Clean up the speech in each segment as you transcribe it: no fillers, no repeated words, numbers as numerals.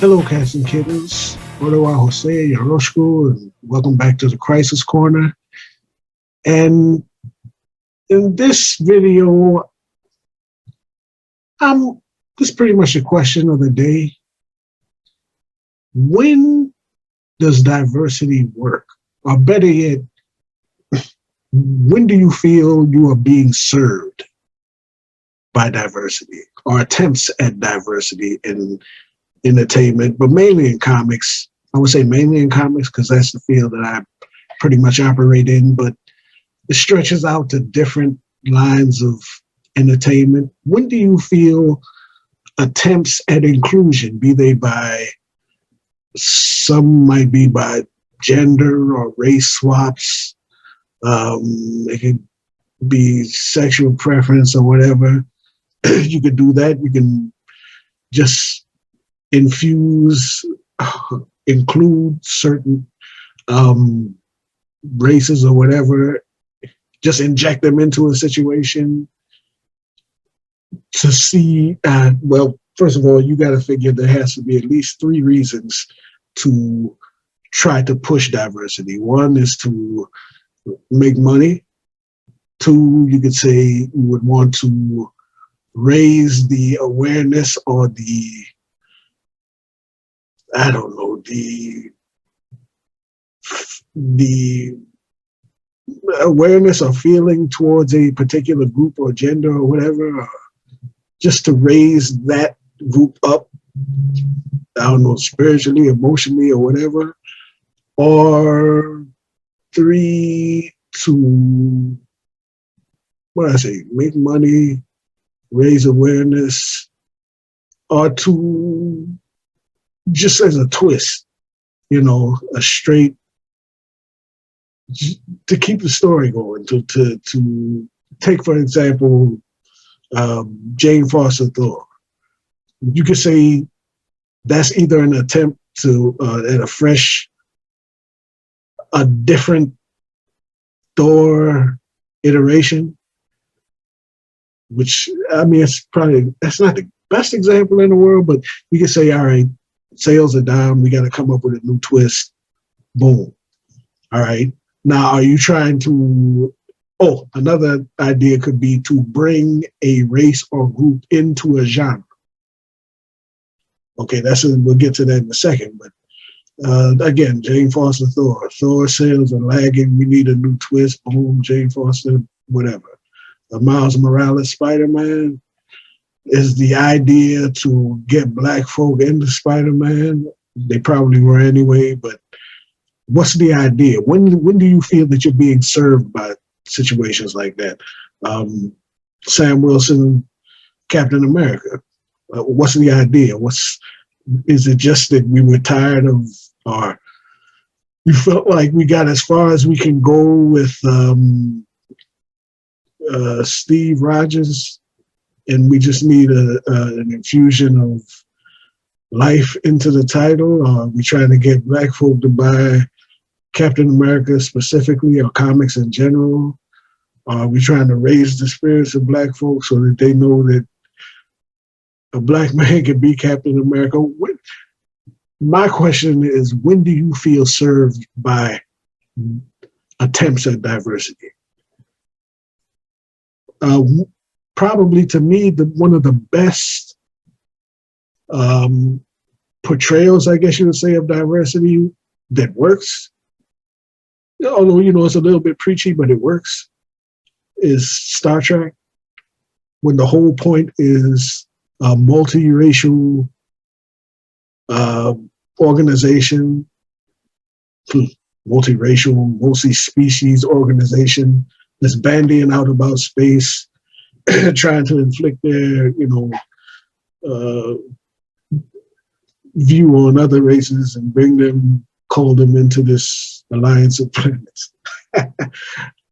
Hello, cats and kittens. Odawa Jose, Yoroshku, and welcome back to the Crisis Corner. And in this video, this is pretty much the question of the day. When does diversity work? Or better yet, when do you feel you are being served by diversity or attempts at diversity in entertainment, but mainly in comics? I would say mainly in comics because that's the field that I pretty much operate in, but it stretches out to different lines of entertainment. When do you feel attempts at inclusion, be they by some might be by gender or race swaps, it could be sexual preference or whatever. You could do that. You can just infuse, include certain races or whatever, just inject them into a situation to see, well, first of all, you got to figure there has to be at least three reasons to try to push diversity. One is to make money. Two, you could say you would want to raise the awareness or I don't know, the awareness or feeling towards a particular group or gender or whatever, just to raise that group up, I don't know, spiritually, emotionally, or whatever. Or three, to, what do I say, make money, raise awareness, or to, just as a twist, a straight, to keep the story going, to take, for example, Jane Foster Thor. You could say that's either an attempt to at a different Thor iteration, which, I mean, that's not the best example in the world, but you could say, all right, sales are down, we got to come up with a new twist. Boom. All right. Now, are you trying to, another idea could be to bring a race or group into a genre. Okay, we'll get to that in a second, but again, Jane Foster Thor. Thor sales are lagging. We need a new twist. Boom, Jane Foster, whatever. Miles Morales Spider-Man is the idea to get black folk into Spider-Man. They probably were anyway, but what's the idea? When do you feel that you're being served by situations like that? Sam Wilson, Captain America. What's the idea? Is it just that we were tired of, or you felt like we got as far as we can go with Steve Rogers, and we just need an infusion of life into the title? Or are we trying to get black folk to buy Captain America specifically, or comics in general? Are we trying to raise the spirits of black folks so that they know that a black man can be Captain America? My question is, when do you feel served by attempts at diversity? Probably, to me, one of the best portrayals, I guess you would say, of diversity that works, although, it's a little bit preachy, but it works, is Star Trek, when the whole point is a multiracial organization, multiracial, multi-species organization that's bandying out about space, trying to inflict their, view on other races and call them into this alliance of planets.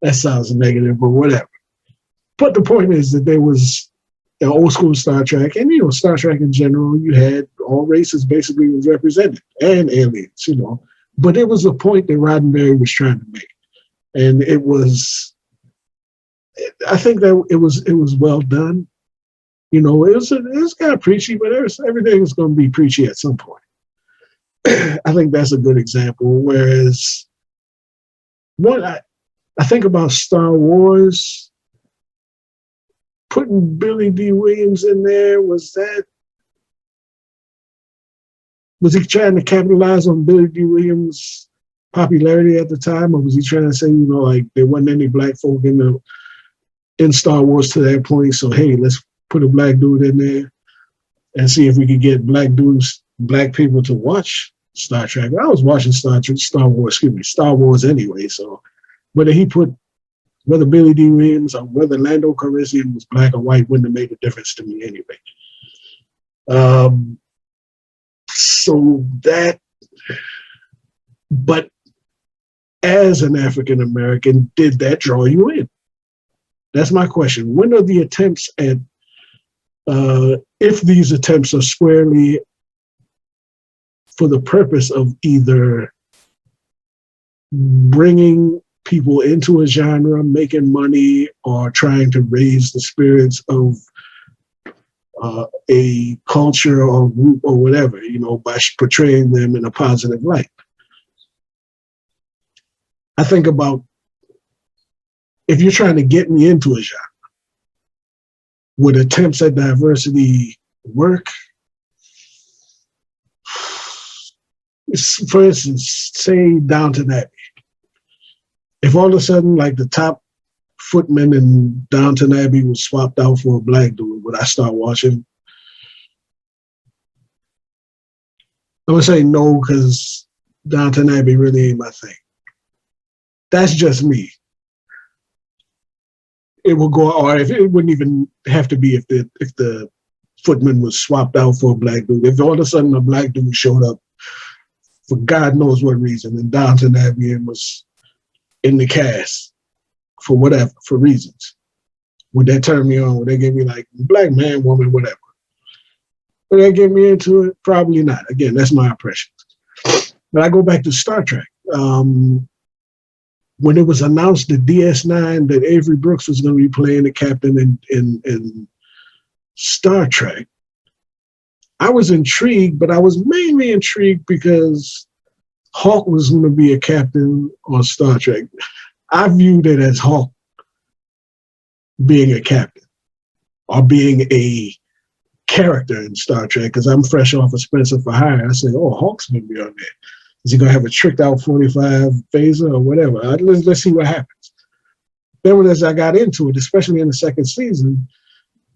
That sounds negative, but whatever. But the point is that there was an old school Star Trek, and Star Trek in general, you had all races basically was represented, and aliens, But it was a point that Roddenberry was trying to make, and it was, I think that it was well done. It was kind of preachy, but everything was going to be preachy at some point. I think that's a good example. Whereas what I think about Star Wars, putting Billy D. Williams in there, was he trying to capitalize on Billy D. Williams' popularity at the time, or was he trying to say, like there wasn't any black folk in Star Wars to that point? So hey, let's put a black dude in there and see if we could get black people to watch Star Trek. I was watching Star Wars anyway. So whether Billy D. Williams or whether Lando Calrissian was black or white wouldn't have made a difference to me anyway. But as an African American, did that draw you in? That's my question. When are the attempts at, if these attempts are squarely for the purpose of either bringing people into a genre, making money, or trying to raise the spirits of a culture or group or whatever, by portraying them in a positive light. I think about, if you're trying to get me into a genre, would attempts at diversity work? For instance, say Downton Abbey. If all of a sudden, like the top footman in Downton Abbey was swapped out for a black dude, would I start watching? I'm gonna say no, because Downton Abbey really ain't my thing. That's just me. It will go, or if it wouldn't even have to be if the footman was swapped out for a black dude. If all of a sudden a black dude showed up for God knows what reason in Downton Abbey and was in the cast for reasons, would that turn me on? Would they give me like black man, woman, whatever? Would that get me into it? Probably not. Again, that's my impression. But I go back to Star Trek. When it was announced that DS9 that Avery Brooks was going to be playing the captain in Star Trek, I was intrigued, but I was mainly intrigued because Hawk was going to be a captain on Star Trek. I viewed it as Hawk being a captain or being a character in Star Trek, because I'm fresh off of Spencer for Hire. I said, oh, Hawk's going to be on there. Is he going to have a tricked out 45 phaser or whatever? Let's see what happens. Then as I got into it, especially in the second season,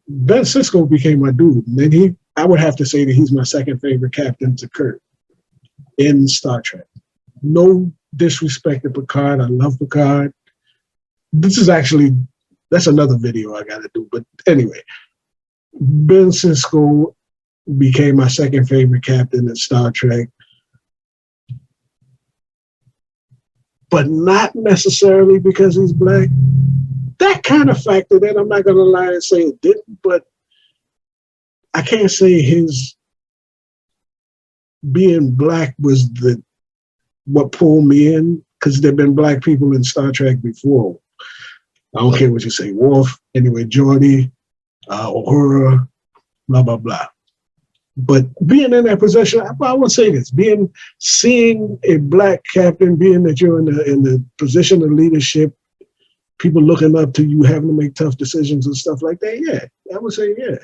Ben Sisko became my dude. And then I would have to say that he's my second favorite captain to Kirk in Star Trek. No disrespect to Picard. I love Picard. That's another video I got to do. But anyway, Ben Sisko became my second favorite captain in Star Trek. But not necessarily because he's black. That kind of factored in. I'm not going to lie and say it didn't, but I can't say his being black was what pulled me in, because there've been black people in Star Trek before. I don't care what you say, Worf, anyway, Geordi, Uhura, blah, blah, blah. But being in that position, I would say this: seeing a black captain, being that you're in the position of leadership, people looking up to you, having to make tough decisions and stuff like that. Yeah, I would say yeah.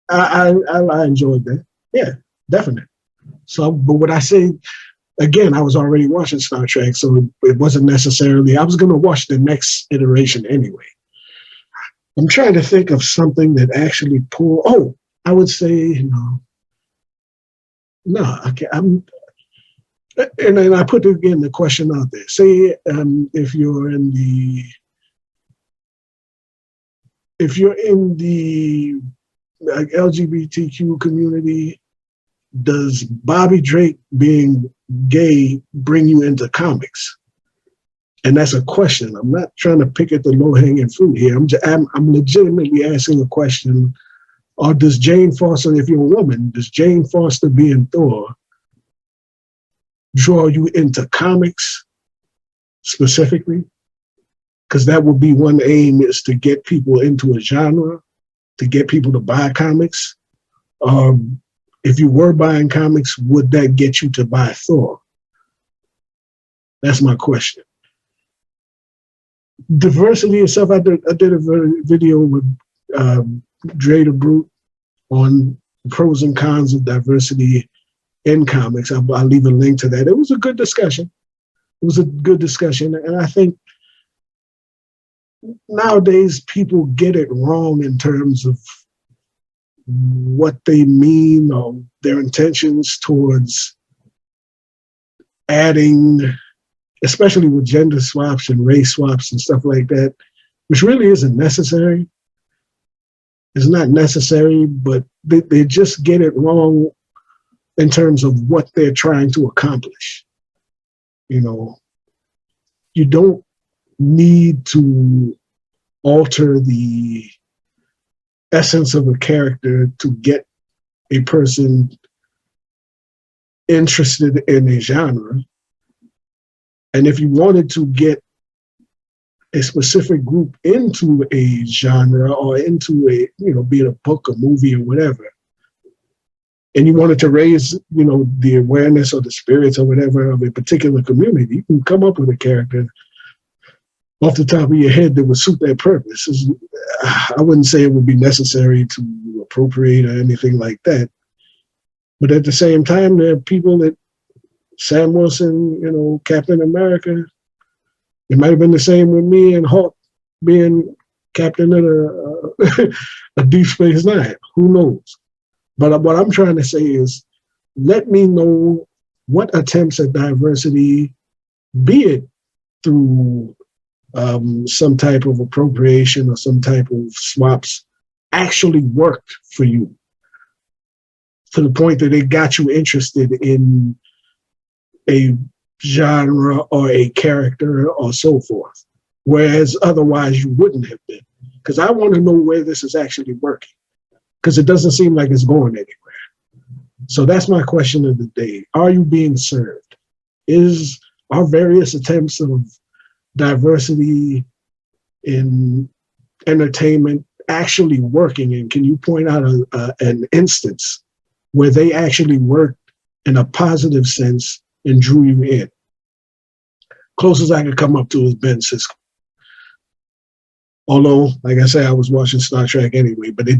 I enjoyed that. Yeah, definitely. So, but what I say again, I was already watching Star Trek, so it wasn't necessarily. I was going to watch the next iteration anyway. I'm trying to think of something that actually pulled. Oh, I would say no. I can't. And then I put again the question out there. Say if you're in the like LGBTQ community, does Bobby Drake being gay bring you into comics? And that's a question. I'm not trying to pick at the low-hanging fruit here. I'm legitimately asking a question. Or does Jane Foster, if you're a woman, does Jane Foster being Thor draw you into comics specifically? Because that would be one aim, is to get people into a genre, to get people to buy comics. If you were buying comics, would that get you to buy Thor? That's my question. Diversity itself, I did a video with Dre the Brute on pros and cons of diversity in comics. I'll leave a link to that. It was a good discussion. And I think nowadays people get it wrong in terms of what they mean or their intentions towards adding, especially with gender swaps and race swaps and stuff like that, which really isn't necessary. It's not necessary, but they just get it wrong in terms of what they're trying to accomplish. You know, you don't need to alter the essence of a character to get a person interested in a genre. And if you wanted to get a specific group into a genre or into a, be it a book, a movie, or whatever, and you wanted to raise, the awareness or the spirits or whatever of a particular community, you can come up with a character off the top of your head that would suit that purpose. I wouldn't say it would be necessary to appropriate or anything like that. But at the same time, there are people that Sam Wilson, Captain America, it might have been the same with me and Hulk being captain of a Deep Space Nine. Who knows? But what I'm trying to say is, let me know what attempts at diversity, be it through some type of appropriation or some type of swaps, actually worked for you to the point that it got you interested in a genre or a character or so forth, whereas otherwise you wouldn't have been. Because I want to know where this is actually working, because it doesn't seem like it's going anywhere. So that's my question of the day. Are you being served? Are various attempts of diversity in entertainment actually working? And can you point out an instance where they actually worked in a positive sense and drew you in? Closest I could come up to is Ben Sisko. Although, like I said, I was watching Star Trek anyway, but it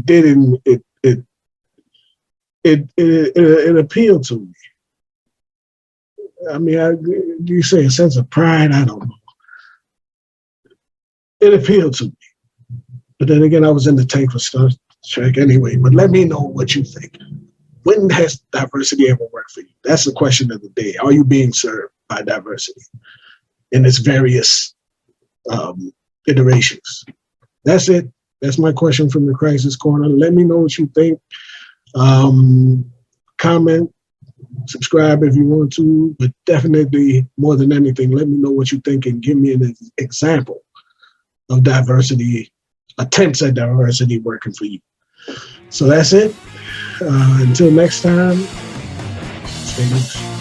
appealed to me. I mean, do you say a sense of pride? I don't know. It appealed to me. But then again, I was in the tank for Star Trek anyway. But let me know what you think. When has diversity ever worked for you? That's the question of the day. Are you being served by diversity in its various iterations? That's it. That's my question from the Crisis Corner. Let me know what you think. Comment, subscribe if you want to, but definitely, more than anything, let me know what you think and give me an example of diversity, attempts at diversity working for you. So that's it. Until next time, stay loose.